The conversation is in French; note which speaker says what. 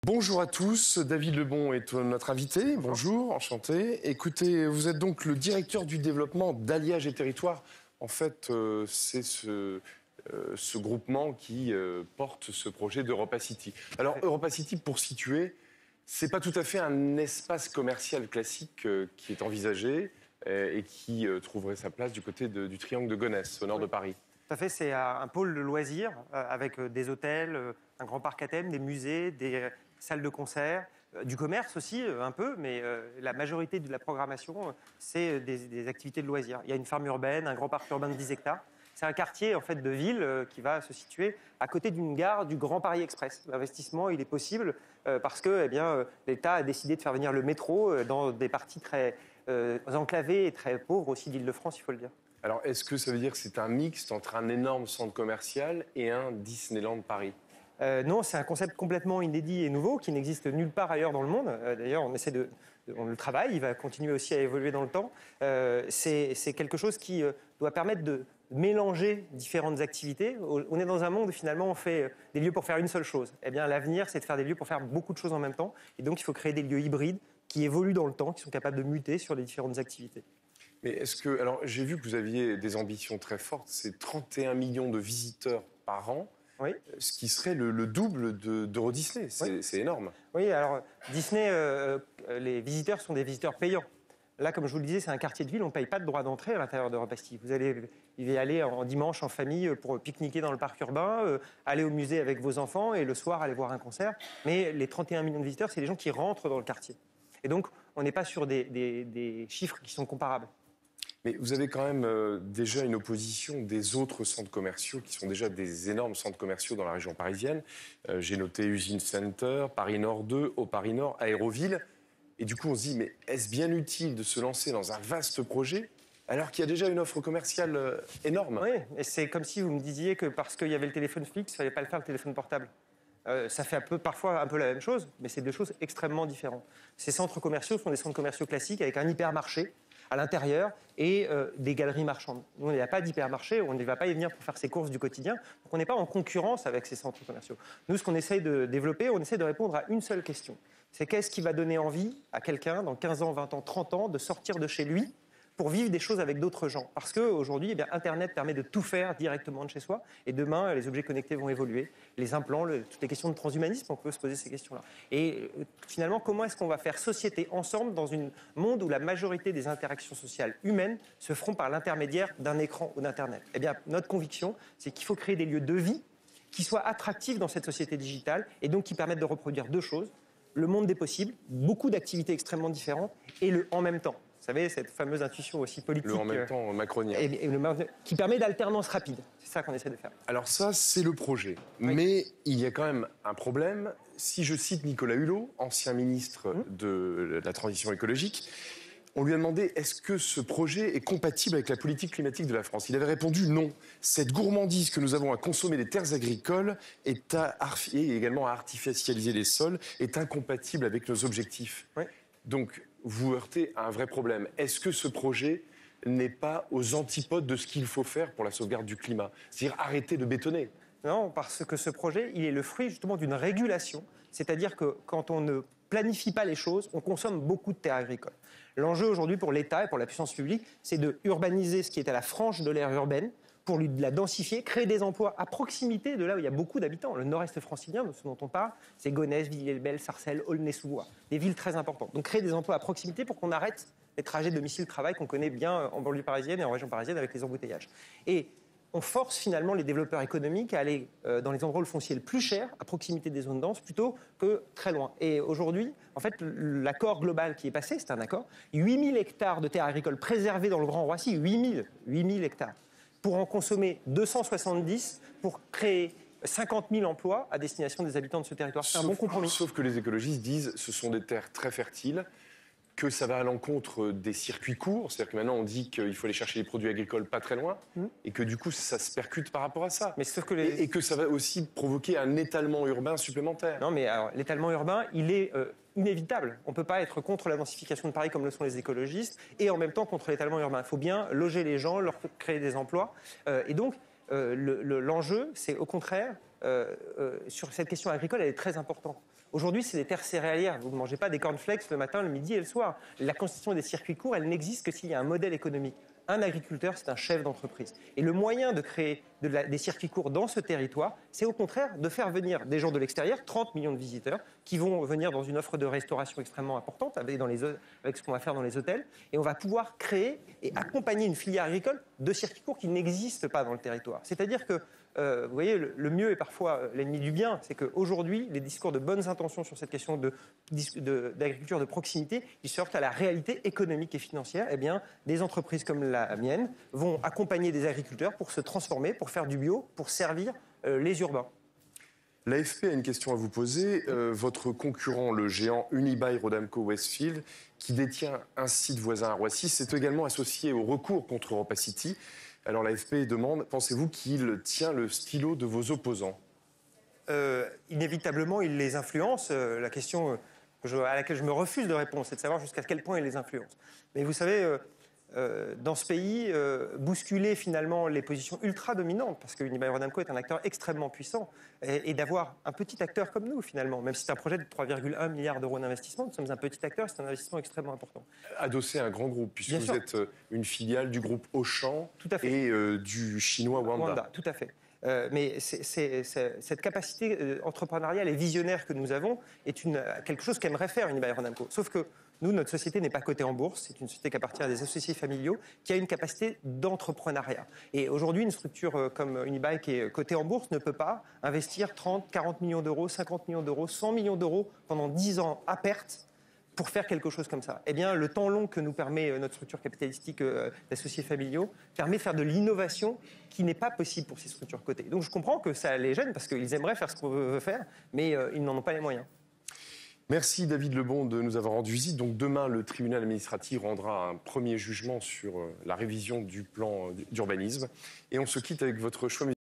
Speaker 1: Bonjour à tous, David Lebon est notre invité. Bonjour, enchanté. Écoutez, vous êtes donc le directeur du développement d'Alliage et Territoires. En fait, c'est ce groupement qui porte ce projet d'Europa City. Alors, Europa City, pour situer, c'est pas tout à fait un espace commercial classique qui est envisagé et qui trouverait sa place du côté du triangle de Gonesse, au nord de Paris.
Speaker 2: Tout à fait, c'est un pôle de loisirs avec des hôtels, un grand parc à thème, des musées, des salles de concert, du commerce aussi un peu, mais la majorité de la programmation, c'est des activités de loisirs. Il y a une ferme urbaine, un grand parc urbain de 10 hectares. C'est un quartier en fait, de ville qui va se situer à côté d'une gare du Grand Paris Express. L'investissement, il est possible parce que l'État a décidé de faire venir le métro dans des parties très enclavées et très pauvres aussi d'Île-de-France, il faut le dire.
Speaker 1: Alors, est-ce que ça veut dire que c'est un mixte entre un énorme centre commercial et un Disneyland Paris ?
Speaker 2: Non, c'est un concept complètement inédit et nouveau qui n'existe nulle part ailleurs dans le monde. D'ailleurs, on le travaille, il va continuer aussi à évoluer dans le temps. C'est quelque chose qui doit permettre de mélanger différentes activités. On est dans un monde où finalement on fait des lieux pour faire une seule chose. Eh bien, l'avenir, c'est de faire des lieux pour faire beaucoup de choses en même temps. Et donc, il faut créer des lieux hybrides qui évoluent dans le temps, qui sont capables de muter sur les différentes activités.
Speaker 1: Mais est-ce que... Alors, j'ai vu que vous aviez des ambitions très fortes. C'est 31 millions de visiteurs par an.
Speaker 2: Oui.
Speaker 1: Ce qui serait le double d'Euro Disney. C'est énorme.
Speaker 2: Oui, alors Disney, les visiteurs sont des visiteurs payants. Là, comme je vous le disais, c'est un quartier de ville, on ne paye pas de droit d'entrée à l'intérieur d'Europa City. Vous allez y aller en dimanche en famille pour pique-niquer dans le parc urbain, aller au musée avec vos enfants et le soir aller voir un concert. Mais les 31 millions de visiteurs, c'est les gens qui rentrent dans le quartier. Et donc, on n'est pas sur des chiffres qui sont comparables.
Speaker 1: Mais vous avez quand même déjà une opposition des autres centres commerciaux qui sont déjà des énormes centres commerciaux dans la région parisienne. J'ai noté Usine Center, Paris Nord 2, au Paris Nord, Aéroville. Et du coup, on se dit, mais est-ce bien utile de se lancer dans un vaste projet alors qu'il y a déjà une offre commerciale énorme ?
Speaker 2: Oui, et c'est comme si vous me disiez que parce qu'il y avait le téléphone fixe, il ne fallait pas le faire le téléphone portable. Ça fait parfois un peu la même chose, mais c'est deux choses extrêmement différentes. Ces centres commerciaux sont des centres commerciaux classiques avec un hypermarché à l'intérieur et des galeries marchandes. Nous, on n'y a pas d'hypermarché, on ne va pas y venir pour faire ses courses du quotidien, donc on n'est pas en concurrence avec ces centres commerciaux. Nous, ce qu'on essaye de développer, on essaie de répondre à une seule question. C'est qu'est-ce qui va donner envie à quelqu'un, dans 15 ans, 20 ans, 30 ans, de sortir de chez lui pour vivre des choses avec d'autres gens. Parce qu'aujourd'hui, Internet permet de tout faire directement de chez soi. Et demain, les objets connectés vont évoluer. Les implants, toutes les questions de transhumanisme, on peut se poser ces questions-là. Et finalement, comment est-ce qu'on va faire société ensemble dans un monde où la majorité des interactions sociales humaines se feront par l'intermédiaire d'un écran ou d'Internet ? Eh bien, notre conviction, c'est qu'il faut créer des lieux de vie qui soient attractifs dans cette société digitale et donc qui permettent de reproduire deux choses. Le monde des possibles, beaucoup d'activités extrêmement différentes et le « en même temps ». Vous savez, cette fameuse intuition aussi politique.
Speaker 1: Le en même temps macronien.
Speaker 2: Qui permet d'alternance rapide. C'est ça qu'on essaie de faire.
Speaker 1: Alors ça, c'est le projet. Oui. Mais il y a quand même un problème. Si je cite Nicolas Hulot, ancien ministre de la Transition écologique, on lui a demandé est-ce que ce projet est compatible avec la politique climatique de la France. Il avait répondu non. Cette gourmandise que nous avons à consommer des terres agricoles et également à artificialiser les sols est incompatible avec nos objectifs. Oui. Donc, vous heurtez à un vrai problème. Est-ce que ce projet n'est pas aux antipodes de ce qu'il faut faire pour la sauvegarde du climat ? C'est-à-dire arrêter de bétonner.
Speaker 2: Non, parce que ce projet, il est le fruit justement d'une régulation. C'est-à-dire que quand on ne planifie pas les choses, on consomme beaucoup de terres agricoles. L'enjeu aujourd'hui pour l'État et pour la puissance publique, c'est de urbaniser ce qui est à la frange de l'aire urbaine, pour la densifier, créer des emplois à proximité de là où il y a beaucoup d'habitants. Le nord-est francilien, de ce dont on parle, c'est Gonesse, Villiers-le-Bel, Sarcelles, Aulnay-sous-Bois. Des villes très importantes. Donc créer des emplois à proximité pour qu'on arrête les trajets domicile-travail qu'on connaît bien en banlieue parisienne et en région parisienne avec les embouteillages. Et on force finalement les développeurs économiques à aller dans les endroits où le foncier est le plus cher, à proximité des zones denses, plutôt que très loin. Et aujourd'hui, en fait, l'accord global qui est passé, c'est un accord, 8000 hectares de terres agricoles préservées dans le Grand Roissy, 8000 hectares. Pour en consommer 270 pour créer 50 000 emplois à destination des habitants de ce territoire. C'est un bon compromis.
Speaker 1: Sauf que les écologistes disent que ce sont des terres très fertiles, que ça va à l'encontre des circuits courts. C'est-à-dire que maintenant, on dit qu'il faut aller chercher des produits agricoles pas très loin et que du coup, ça se percute par rapport à ça.
Speaker 2: Mais sauf que
Speaker 1: et que ça va aussi provoquer un étalement urbain supplémentaire.
Speaker 2: Non, mais alors, l'étalement urbain, il est inévitable. On ne peut pas être contre la densification de Paris comme le sont les écologistes et en même temps contre l'étalement urbain. Il faut bien loger les gens, leur créer des emplois. Et donc, l'enjeu, c'est au contraire, sur cette question agricole, elle est très importante. Aujourd'hui, c'est des terres céréalières. Vous ne mangez pas des cornflakes le matin, le midi et le soir. La constitution des circuits courts, elle n'existe que s'il y a un modèle économique. Un agriculteur, c'est un chef d'entreprise. Et le moyen de créer des circuits courts dans ce territoire, c'est au contraire de faire venir des gens de l'extérieur, 30 millions de visiteurs, qui vont venir dans une offre de restauration extrêmement importante, avec ce qu'on va faire dans les hôtels. Et on va pouvoir créer et accompagner une filière agricole de circuits courts qui n'existe pas dans le territoire. C'est-à-dire que vous voyez, le mieux est parfois l'ennemi du bien. C'est qu'aujourd'hui, les discours de bonnes intentions sur cette question d'agriculture de proximité, ils se heurtent à la réalité économique et financière. Eh bien, des entreprises comme la mienne vont accompagner des agriculteurs pour se transformer, pour faire du bio, pour servir les urbains.
Speaker 1: L'AFP a une question à vous poser. Votre concurrent, le géant Unibail-Rodamco-Westfield, qui détient un site voisin à Roissy, s'est également associé au recours contre EuropaCity. Alors l'AFP demande, pensez-vous qu'il tient le stylo de vos opposants ?
Speaker 2: Inévitablement, il les influence. La question à laquelle je me refuse de répondre, c'est de savoir jusqu'à quel point il les influence. Mais vous savez, dans ce pays, bousculer finalement les positions ultra dominantes, parce que Unibail-Rodamco est un acteur extrêmement puissant, et d'avoir un petit acteur comme nous finalement, même si c'est un projet de 3,1 milliards d'euros d'investissement, nous sommes un petit acteur, c'est un investissement extrêmement important.
Speaker 1: Adossé à un grand groupe, puisque vous êtes une filiale du groupe Auchan et du chinois Wanda.
Speaker 2: Tout à fait. Mais cette capacité entrepreneuriale et visionnaire que nous avons est quelque chose qu'aimerait faire Unibail-Rodamco. Sauf que nous, notre société n'est pas cotée en bourse. C'est une société qui appartient à des associés familiaux qui a une capacité d'entrepreneuriat. Et aujourd'hui, une structure comme Unibail qui est cotée en bourse ne peut pas investir 30, 40 millions d'euros, 50 millions d'euros, 100 millions d'euros pendant 10 ans à perte pour faire quelque chose comme ça. Eh bien, le temps long que nous permet notre structure capitalistique d'associés familiaux permet de faire de l'innovation qui n'est pas possible pour ces structures cotées. Donc je comprends que ça les gêne parce qu'ils aimeraient faire ce qu'on veut faire, mais ils n'en ont pas les moyens.
Speaker 1: Merci David Lebon de nous avoir rendu visite. Donc demain, le tribunal administratif rendra un premier jugement sur la révision du plan d'urbanisme. Et on se quitte avec votre choix musical.